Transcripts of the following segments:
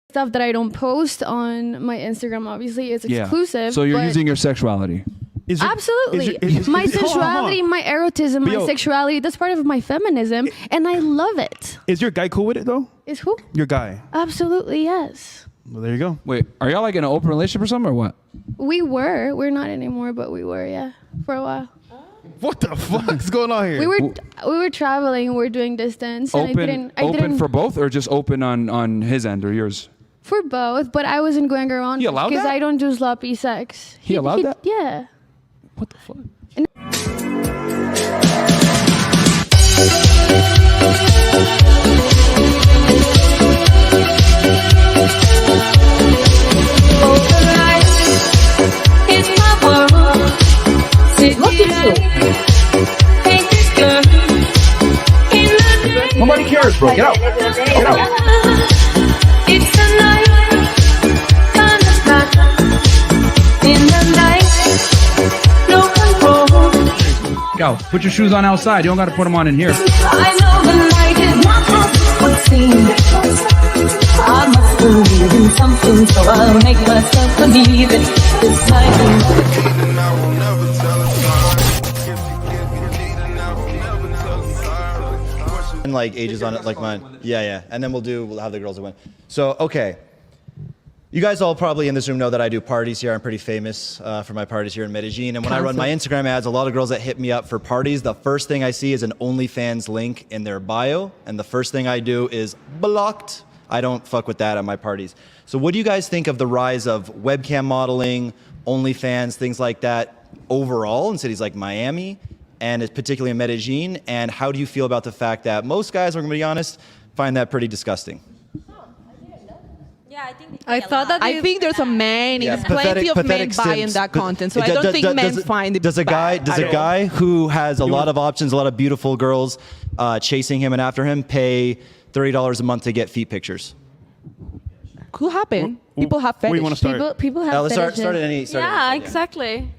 stuff that I don't post on my Instagram, obviously, it's exclusive. So you're using your sexuality. Absolutely. My sensuality, my erotism, my sexuality, that's part of my feminism, and I love it. Is your guy cool with it, though? Is who? Your guy. Absolutely, yes. Well, there you go. Wait, are y'all like in an open relationship or something, or what? We were. We're not anymore, but we were, yeah, for a while. What the fuck's going on here? We were traveling. We're doing distance. Open, and I didn't for both, or just open on his end or yours? For both, but I wasn't going around He allowed because that? I don't do sloppy sex. He allowed that? Yeah. What the fuck? Nobody cares, bro. Get out. Get out. It's a night, kind of black. In the night, no control. Yo, put your shoes on outside. You don't got to put them on in here. I know the night is not what it seems. I must believe in something, so I'll make myself believe it. This night. And like ages on it like mine. Yeah. And then we'll have the girls that win. So, okay. You guys all probably in this room know that I do parties here. I'm pretty famous for my parties here in Medellin. And when I run my Instagram ads, a lot of girls that hit me up for parties, the first thing I see is an OnlyFans link in their bio. And the first thing I do is blocked. I don't fuck with that at my parties. So what do you guys think of the rise of webcam modeling, OnlyFans, things like that overall in cities like Miami? And it's particularly in Medellin, and how do you feel about the fact that most guys, we're gonna be honest, find that pretty disgusting? Yeah, I think I think there's a man, Yeah, plenty of men simps. buying that content, so I don't think men find it Does a bad at all. guy who has a lot of options, a lot of beautiful girls chasing him and after him, pay $30 a month to get feet pictures? Could happen. People have fetish. Where you want to start? People have Let's fetishes. start at any. exactly.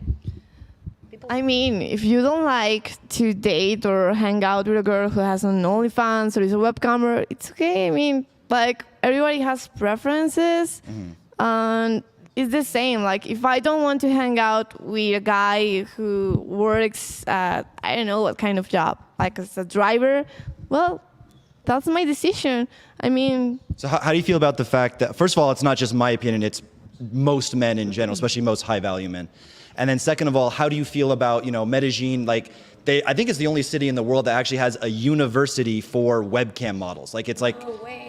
I mean, if you don't like to date or hang out with a girl who has an OnlyFans or is a webcamer, it's okay. I mean, like, everybody has preferences, and it's the same. Like, if I don't want to hang out with a guy who works at, I don't know what kind of job, like as a driver, well, that's my decision. I mean... So how do you feel about the fact that, first of all, it's not just my opinion, it's most men in general, especially most high-value men. And then second of all, how do you feel about, Medellin, like, I think it's the only city in the world that actually has a university for webcam models. Like, it's like...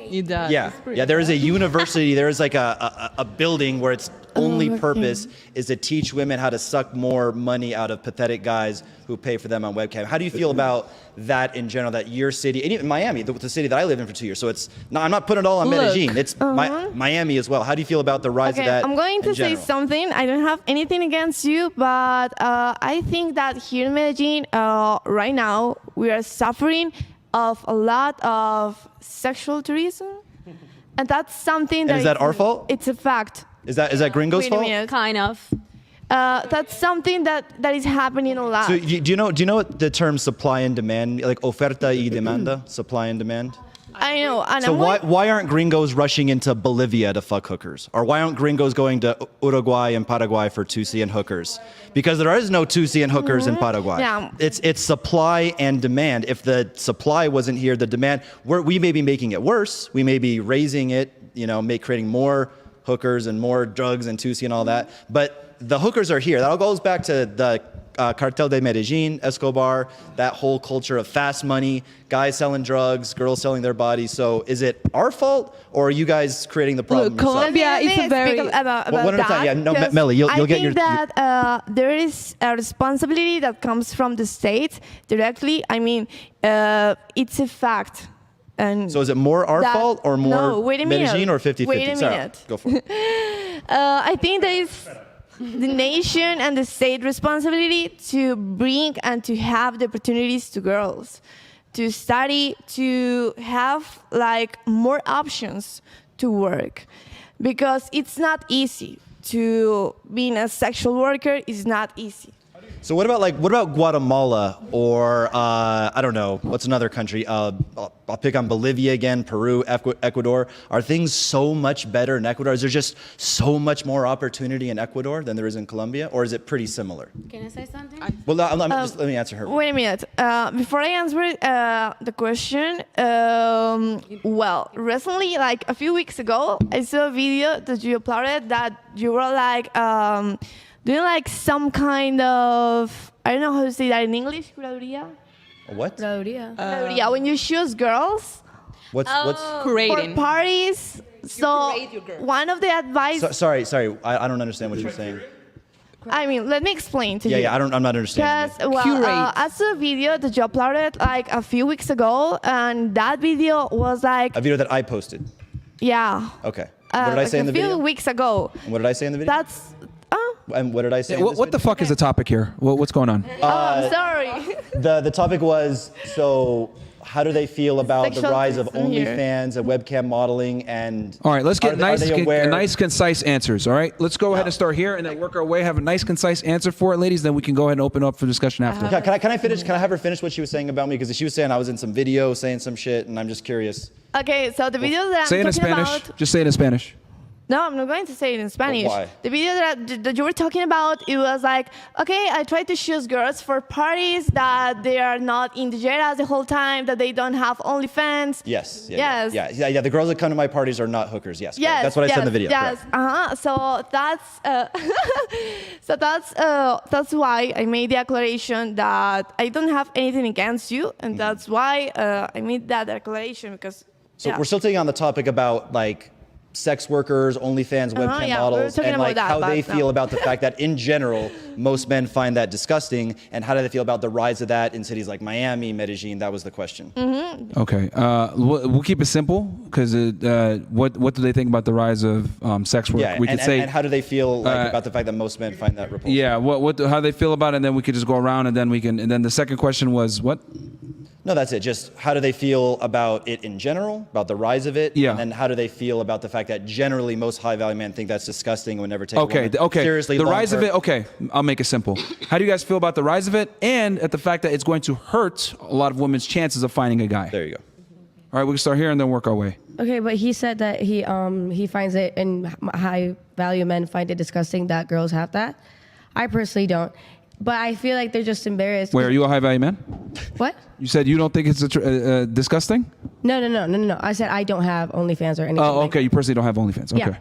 It does. Yeah, there is a university, there is like a building where its only purpose is to teach women how to suck more money out of pathetic guys who pay for them on webcam. How do you feel about that in general, that your city, and even Miami, the city that I lived in for 2 years, so it's, no, I'm not putting it all on Medellin, it's Miami as well. How do you feel about the rise of that? I'm going to say something. I don't have anything against you, but I think that here in Medellin, right now, we are suffering of a lot of sexual tourism, and that's something that is that our fault? It's a fact. Is that Gringo's fault? Kind of. That's something that is happening a lot. So do you know what the term supply and demand, like oferta y demanda, supply and demand? I know. And So why aren't gringos rushing into Bolivia to fuck hookers? Or why aren't gringos going to Uruguay and Paraguay for 2C and hookers? Because there is no 2C and hookers in Paraguay. Yeah. It's supply and demand. If the supply wasn't here, the demand, we may be making it worse. We may be raising it, creating more hookers and more drugs and 2C and all that. But the hookers are here. That all goes back to the Cartel de Medellin, Escobar, that whole culture of fast money, guys selling drugs, girls selling their bodies. So is it our fault, or are you guys creating the problem yourself? Colombia is a very... One at a time. Yeah, no, Melly, you'll get your... I think that there is a responsibility that comes from the state directly. I mean, it's a fact. And so is it more our fault or more Medellin or 50-50? Wait a minute. Go for it. I think there is the nation and the state responsibility to bring and to have the opportunities to girls, to study, to have like more options to work, because it's not easy to being a sexual worker. Is not easy. So what about Guatemala or I don't know, what's another country? I'll pick on Bolivia again, Peru, Ecuador. Are things so much better in Ecuador? Is there just so much more opportunity in Ecuador than there is in Colombia, or is it pretty similar? Can I say something? Well, just let me answer her. Wait a minute. Before I answer the question, well, recently, like a few weeks ago, I saw a video that you uploaded that you were like doing like some kind of, I don't know how to say that in English, curaduría? What? Curaduría, when you choose girls What's Curating. for parties. So curate your girl. one of the advice, sorry, I don't understand what you're saying. I mean, let me explain to you. Yeah, I'm not understanding. Because, well, Curate. I saw a video that you uploaded like a few weeks ago, and that video was like, A video that I posted. yeah. Okay. What did I say in the A few video? weeks ago. And what did I say in the video? That's, And what did I say? in this What the video? fuck is the topic here? What's going on? I'm sorry. The topic was, so how do they feel about the Sexual rise of tourism here. OnlyFans and webcam modeling and All right, let's get are they aware? nice, concise answers. All right, let's go ahead and start here and then work our way. Have a nice, concise answer for it, ladies. Then we can go ahead and open up for discussion after. Can I finish? Can I have her finish what she was saying about me? Because she was saying I was in some video saying some shit, and I'm just curious. Okay, so the video that Say it I'm in talking Spanish. about. Just say it in Spanish. No, I'm not going to say it in Spanish. why? The video that you were talking about, it was like, okay, I try to choose girls for parties that they are not in the jeras the whole time, that they don't have OnlyFans. Yes. Yes. Yeah. The girls that come to my parties are not hookers. Yes. correct. Yes, That's what I said in the video. Yes. correct. So that's why I made the declaration that I don't have anything against you, and that's why I made that declaration because. So yeah. we're still taking on the topic about like sex workers, OnlyFans, webcam yeah, we're models, talking and like about that, how they but feel no. about the fact that in general most men find that disgusting, and how do they feel about the rise of that in cities like Miami, Medellin? That was the question. Okay, we'll keep it simple because what do they think about the rise of sex work? Yeah, We could say, and how do they feel like, about the fact that most men find that repulsive? yeah, how they feel about it, and then we could just go around, and then and then the second question was what? No, that's it. Just how do they feel about it in general, about the rise of it? Yeah. And then how do they feel about the fact that generally most high-value men think that's disgusting and would never take a Okay, woman okay. seriously. The rise of long-term. it. Okay, I'll make it simple. How do you guys feel about the rise of it, and at the fact that it's going to hurt a lot of women's chances of finding a guy? There you go. All right, we can start here and then work our way. Okay, but he said that he finds it, and high value men find it disgusting that girls have that. I personally don't, but I feel like they're just embarrassed. Wait, are you a high value man? What? You said you don't think it's disgusting? No. I said I don't have OnlyFans or anything. Oh, like okay. You personally don't have OnlyFans. Okay.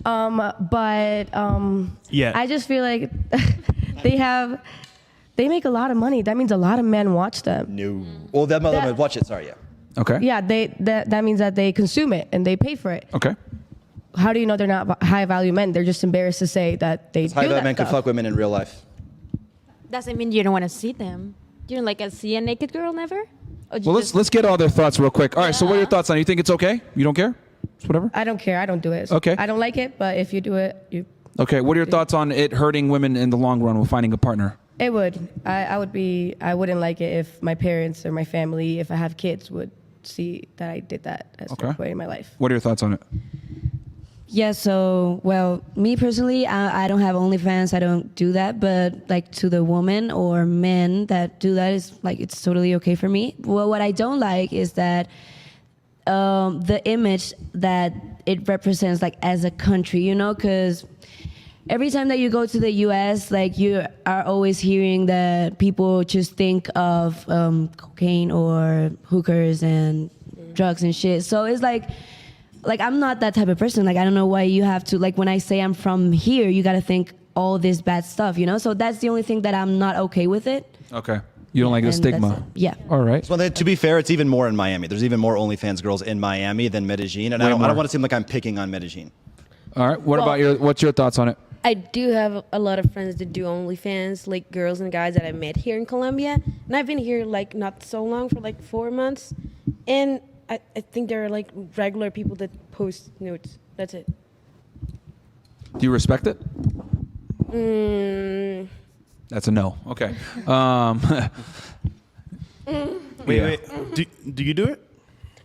Yeah. Yeah. I just feel like they make a lot of money. That means a lot of men watch them. No. Well, that watch it. Sorry, yeah. Okay. Yeah, that means that they consume it and they pay for it. Okay. How do you know they're not high value men? They're just embarrassed to say that they do High-value that men can stuff. fuck women in real life. Doesn't mean you don't want to see them. You don't like see a naked girl never? Or you Well, just- let's get all their thoughts real quick. All right. So what are your thoughts on it? You think it's okay? You don't care? It's whatever. I don't care. I don't do it. Okay. I don't like it, but if you do it, Okay. What are your thoughts on it hurting women in the long run with finding a partner? it would. I wouldn't like it if my parents or my family, if I have kids, would see that I did that at some point in my life. What are your thoughts on it? Yeah, so, well, me personally, I don't have OnlyFans, I don't do that, but like to the woman or men that do that is like, it's totally okay for me. Well, what I don't like is that the image that it represents like as a country, you know, because every time that you go to the US, like you are always hearing that people just think of cocaine or hookers and drugs and shit. So it's like I'm not that type of person. Like, I don't know why you have to, like, when I say I'm from here, you got to think all this bad stuff, you know? So that's the only thing that I'm not okay with it. Okay. You don't like the And that's stigma? it. Yeah. All right. So to be fair, it's even more in Miami. There's even more OnlyFans girls in Miami than Medellin, and I don't want to seem like I'm picking on Medellin. All right. What's your thoughts on it? I do have a lot of friends that do OnlyFans, like girls and guys that I met here in Colombia. And I've been here like not so long, for like 4 months. And I think there are like regular people that post nudes. That's it. Do you respect it? That's a no. Okay. Wait. Do you do it?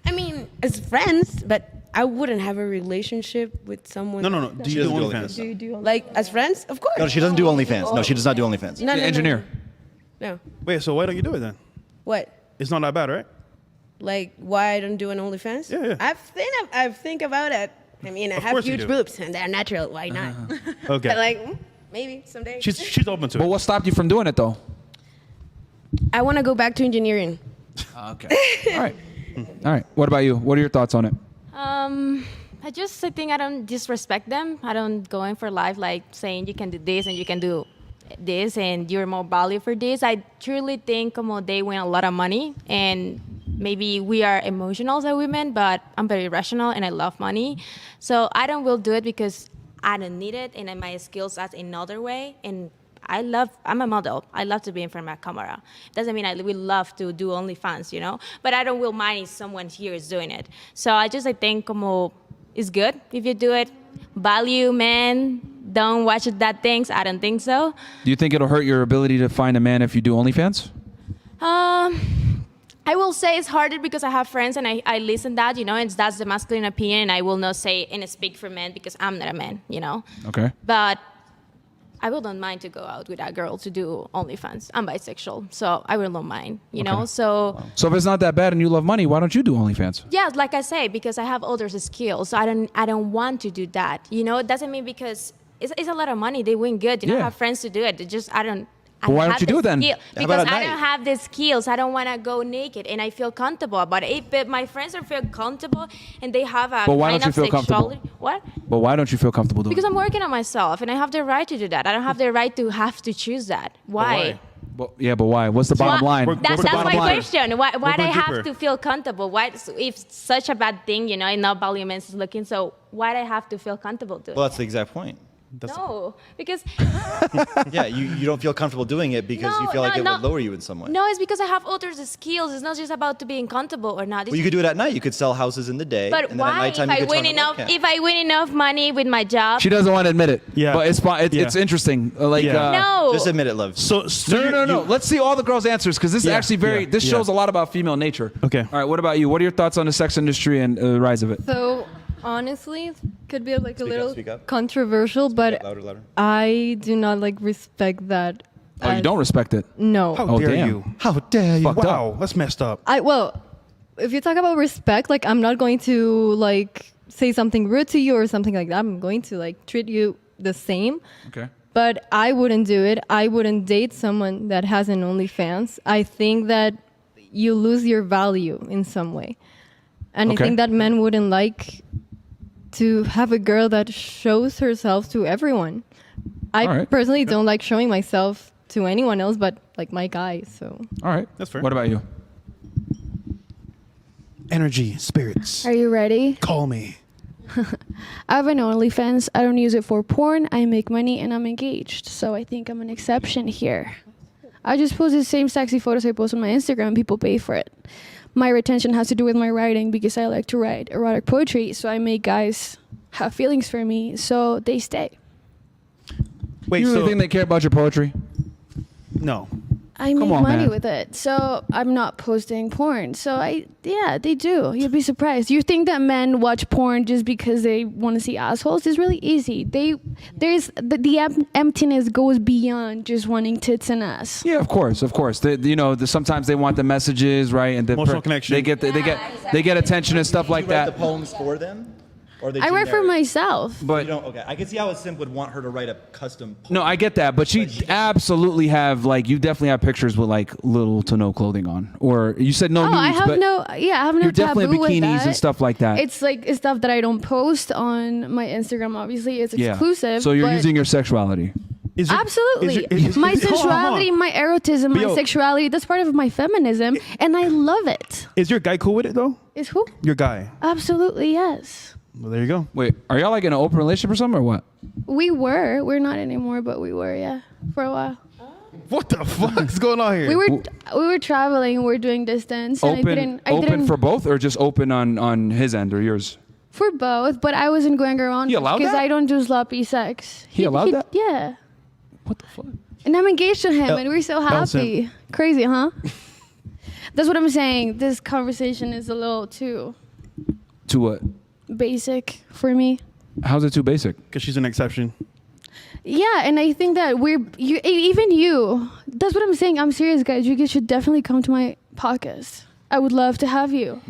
I mean, as friends, but I wouldn't have a relationship with someone. No. Do you do OnlyFans? Do you do like as friends? Of course. No, she doesn't do OnlyFans. No, she does not do OnlyFans. No, Engineer. No. Wait, so why don't you do it then? What? It's not that bad, right? Like why I don't do an OnlyFans? Yeah. I've think about it. I mean, I Of have course you huge do. boobs and they're natural. Why not? Okay. But like maybe someday. She's open to But it. what stopped you from doing it though? I want to go back to engineering. Okay. All right. What about you? What are your thoughts on it? I think I don't disrespect them. I don't go in for life like saying you can do this and you can do this and you're more value for this. I truly think they win a lot of money and maybe we are emotional as women, but I'm very rational and I love money. So I don't will do it because I don't need it and my skills as another way. And I'm a model. I love to be in front of my camera. Doesn't mean I will love to do OnlyFans, But I don't will mind if someone here is doing it. So I think it's good if you do it. Value men, don't watch that things. I don't think so. Do you think it'll hurt your ability to find a man if you do OnlyFans? I will say it's harder because I have friends and I listen that, and that's the masculine opinion. And I will not say and speak for men because I'm not a man, Okay. But I will not mind to go out with a girl to do OnlyFans. I'm bisexual, so I will not mind, know. So if it's not that bad and you love money, why don't you do OnlyFans? yeah, like I say, because I have other skills, so I don't want to do that. It doesn't mean because it's a lot of money. They win good. I have friends to do it. But why don't you do it then? Because I don't have the skills. I don't want to go naked, and I feel comfortable about it. But my friends are feel comfortable, and they have a But why kind don't you of feel comfortable? sexuality. What? But why don't you feel comfortable doing Because it? I'm working on myself, and I have the right to do that. I don't have the right to have to choose that. Why? But why? What's the bottom line? That's my question. Why We're I going have deeper. to feel comfortable? Why, if such a bad thing, and not value men is looking, so why do I have to feel comfortable doing Well, that's the exact point. No, because Yeah, you don't feel comfortable doing it because you feel like it would lower you in some way. no, it's because I have other skills. It's not just about to being comfortable or not. It's Well, you could do it at night. You could sell houses in the day. but and then at why? nighttime If you I could win turn on enough, the webcam. if I win enough money with my job, She doesn't want to admit it. Yeah. But it's fine. It's interesting. no. Just admit it, love. So No. Let's see all the girls' answers because this is actually this shows a lot about female nature. Okay. All right. What about you? What are your thoughts on the sex industry and the rise of it? So honestly, could be like a little speak up. controversial, but Louder. I do not respect that. Oh, you don't respect it? No. how Oh, dare damn. you? How dare you? Fucked Wow, that's messed up. If you talk about respect, I'm not going to say something rude to you or something like that. I'm going to treat you the same. Okay. But I wouldn't do it. I wouldn't date someone that has an OnlyFans. I think that you lose your value in some way. And Okay. I think that men wouldn't like to have a girl that shows herself to everyone. I All right. personally don't like showing myself to anyone else but my guy. So All right. That's fair. What about you? Energy, spirits. Are you ready? Call me. I have an OnlyFans. I don't use it for porn. I make money and I'm engaged. So I think I'm an exception here. I just post the same sexy photos I post on my Instagram. People pay for it. My retention has to do with my writing because I like to write erotic poetry. So I make guys have feelings for me. So they stay. Wait, You really think they care about your poetry? No. I make on, money man. with it. So I'm not posting porn. So they do. You'd be surprised. You think that men watch porn just because they want to see assholes? It's really easy. The emptiness goes beyond just wanting tits and ass. Yeah, of course. Sometimes they want the messages, right? And the Emotional connection. They get attention and stuff like Do you write that. the poems for them? Or are they I write for generic? myself. But You don't. Okay, I can see how a simp would want her to write a custom poem. no, I get that. But you absolutely have you definitely have pictures with little to no clothing on, or you said no nudes. I have but I have no you're definitely taboo with bikinis that. and stuff like that. It's it's stuff that I don't post on my Instagram. Obviously, it's yeah. exclusive. So you're but using your sexuality. Absolutely. My hold on. sensuality, my erotism, my Yo. sexuality, that's part of my feminism, and I love it. Is your guy cool with it though? Is who? Your guy. Absolutely, yes. Well, there you go. Wait, are y'all in an open relationship or something, or what? We were. We're not anymore, but we were, yeah, for a while. What the fuck's going on here? We were traveling. We're doing distance. And Open, I didn't for both, or just open on his end or yours? for both, but I wasn't going around He allowed because that? I don't do sloppy sex. He allowed that? Yeah. What the fuck? And I'm engaged to him, and we're so Elson. happy. Crazy, huh? That's what I'm saying. This conversation is a little too To what? basic for me. How's it too basic? Because she's an exception. Yeah, and I think that even you. That's what I'm saying. I'm serious, guys. You guys should definitely come to my podcast. I would love to have you.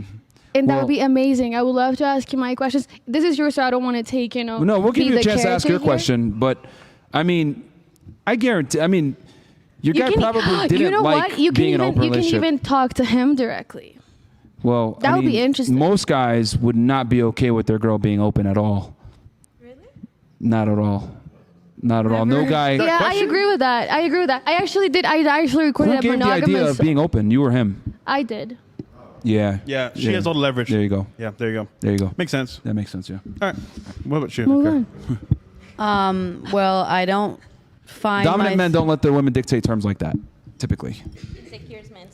And that would be amazing. I would love to ask you my questions. This is yours, so I don't want to take, No, we'll give you a chance to ask your question. But, I mean, I guarantee, your guy probably didn't like being in an open relationship. You can even talk to him directly. Well, that would be interesting. Most guys would not be okay with their girl being open at all. Really? Not at all. Not at all. No guy. Yeah, I agree with that. I actually recorded a monogamous. Who gave the idea of being open? You or him? I did. Yeah. Yeah, she has all the leverage. There you go. Yeah, there you go. There you go. Makes sense. That makes sense, yeah. All right. What about you? Move on. Well, I don't find dominant men don't let their women dictate terms like that, typically.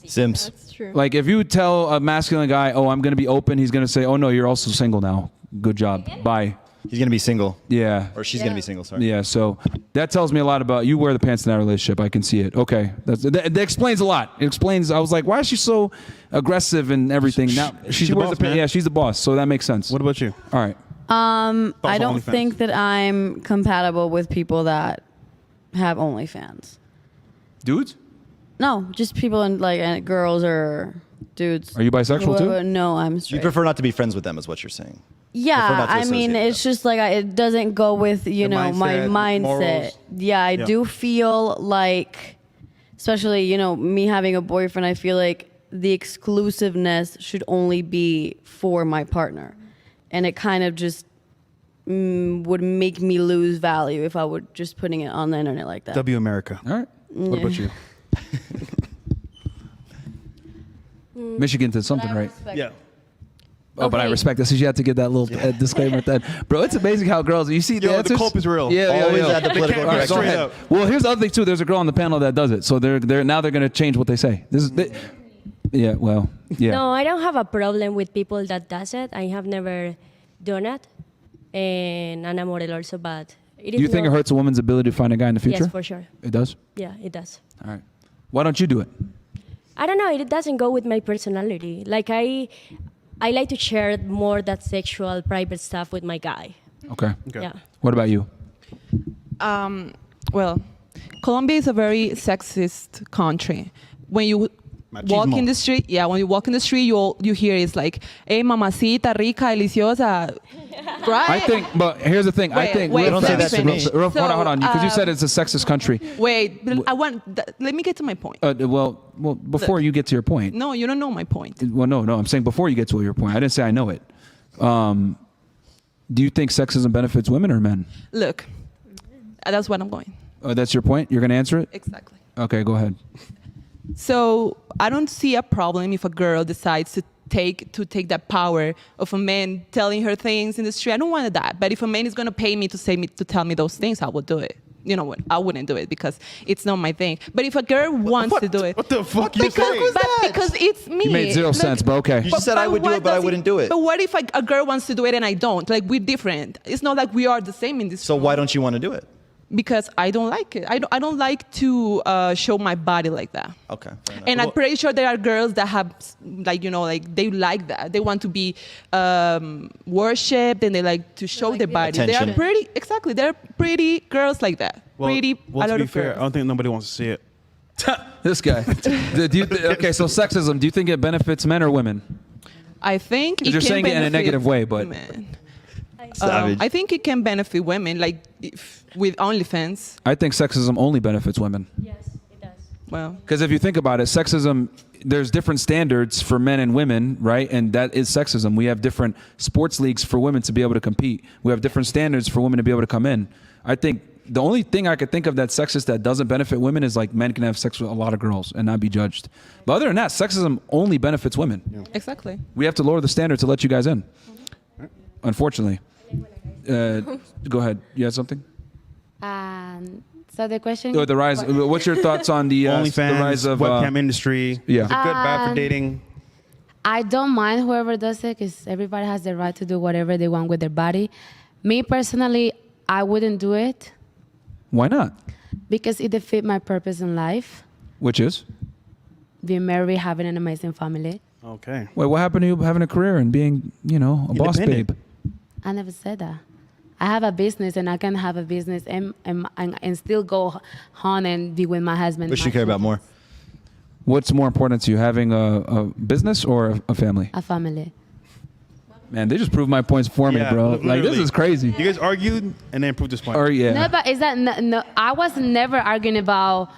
Sims. That's true. Like if you tell a masculine guy, "Oh, I'm going to be open," he's going to say, "Oh no, you're also single now. Good job. Bye." He's going to be single. Yeah. Or she's going to be single, sorry. Yeah, so that tells me a lot about you wear the pants in that relationship. I can see it. Okay. That explains a lot. It explains, I was like, why is she so aggressive and everything? Now she's she the wears boss, the pants. man. Yeah, she's the boss, so that makes sense. What about you? All right. I don't think that I'm compatible with people that have OnlyFans. Dudes? No, just people in girls or dudes. Are you bisexual too? No, I'm You straight. prefer not to be friends with them is what you're saying. Prefer Yeah, not to I mean, associate it's just like it doesn't go with my mindset, mindset. morals. Yeah, I do feel like, especially me having a boyfriend, I feel like the exclusiveness should only be for my partner, and it kind of just would make me lose value if I would just putting it on the internet like that. W America. All right. What about you? Michigan did something right. Yeah. Oh, but I respect this. So you have to get that little disclaimer at that. Bro, it's amazing how girls, you see the Yo, answers? the culp is real. Yeah, Always yeah. add the political All right, go Straight ahead. up. Well, here's the other thing too. There's a girl on the panel that does it. So they're now they're going to change what they say. Yeah, well, yeah. No, I don't have a problem with people that does it. I have never done it. And Ana Morel also, but it is You think it hurts a woman's ability to find a guy in the future? Yes, for sure. It does? Yeah, it does. All right. Why don't you do it? I don't know. It doesn't go with my personality. Like I like to share more that sexual, private stuff with my guy. Okay. Yeah. What about you? Well, Colombia is a very sexist country. When you walk in the street, you hear it's like, "Hey, mamacita, rica, deliciosa," right? I think, but here's the thing. I think wait, don't say that to me. Hold on, because you said it's a sexist country. Wait, let me get to my point. Well, before you get to your point. No, you don't know my point. Well, no, I'm saying before you get to your point. I didn't say I know it. Do you think sexism benefits women or men? Look, that's what I'm going. Oh, that's your point? You're going to answer it? Exactly. Okay, go ahead. So I don't see a problem if a girl decides to take that power of a man telling her things in the street. I don't want that. But if a man is going to pay me to tell me those things, I will do it. You know what? I wouldn't do it because it's not my thing. But if a girl wants to do it, What the fuck you saying? because it's me. You made zero sense, but okay. You just said I would do it, but I wouldn't do it. But what if a girl wants to do it and I don't? Like, we're different. It's not like we are the same in this. So why don't you want to do it? Because I don't like it. I don't like to show my body like that. Okay. Fair enough. And I'm pretty sure there are girls that have, they like that. They want to be worshipped and they like to show their body. Attention. They're pretty girls like that. Well, a to lot be of fair, girls. I don't think nobody wants to see it. This guy. Okay, so sexism, do you think it benefits men or women? I think it You're can saying it in a benefit negative way, but... women. Savage. I think it can benefit women, like with OnlyFans. I think sexism only benefits women. Yes, it does. Well, Because if you think about it, sexism, there's different standards for men and women, right? And that is sexism. We have different sports leagues for women to be able to compete. We have different standards for women to be able to come in. I think the only thing I could think of that's sexist that doesn't benefit women is like men can have sex with a lot of girls and not be judged. But other than that, sexism only benefits women. exactly. We have to lower the standard to let you guys in. Unfortunately. Go ahead. You had something? So the question. The rise. What's your thoughts on the OnlyFans, rise of webcam industry? Yeah. Is it good, bad for dating? I don't mind whoever does it because everybody has the right to do whatever they want with their body. Me personally, I wouldn't do it Why not? because it defeats my purpose in life. Which is? Being married, having an amazing family. Okay. Wait, what happened to you having a career and being, a boss babe? Independent. I never said that. I have a business, and I can have a business and still go home and be with my husband. Which do you care about more? What's more important to you, having a business or a family? A family. Man, they just proved my points for me, bro. Like, this literally. is crazy. You guys argued and then proved this point. Or yeah. No, but is that no? I was never arguing about.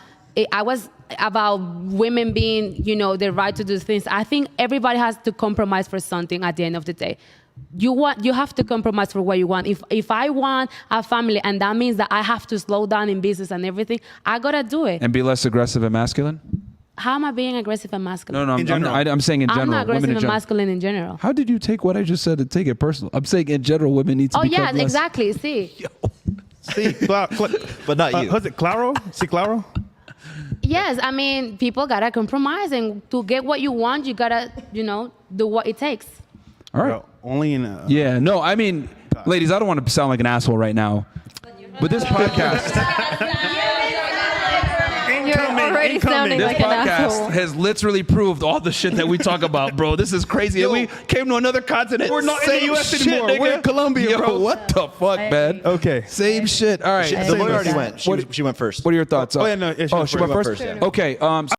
I was about women being, you know, the right to do things. I think everybody has to compromise for something at the end of the day. You have to compromise for what you want. If I want a family, and that means that I have to slow down in business and everything, I gotta do it. And be less aggressive and masculine? How am I being aggressive and masculine? No, I'm saying in general. I'm not aggressive women in and general. masculine in general. How did you take what I just said and take it personal? I'm saying in general, women need to be yeah, less. exactly. See. See, but not you. Was it claro? See, claro? Yes, I mean, people gotta compromise, and to get what you want, you gotta, you know, do what it takes. All right. Well, only in Yeah, no, I mean, ladies, I don't want to sound like an asshole right now, but this podcast, You're already sounding this like an asshole. podcast has literally proved all the shit that we talk about, bro. This is crazy. And we came to another continent. We're not in the Same US shit, anymore. nigga. We're in Colombia, Yo, bro. what the fuck, man? Okay. Same shit. All right. The lawyer already went. She went first. What are your thoughts? Oh, yeah, no. She went first? yeah. Okay.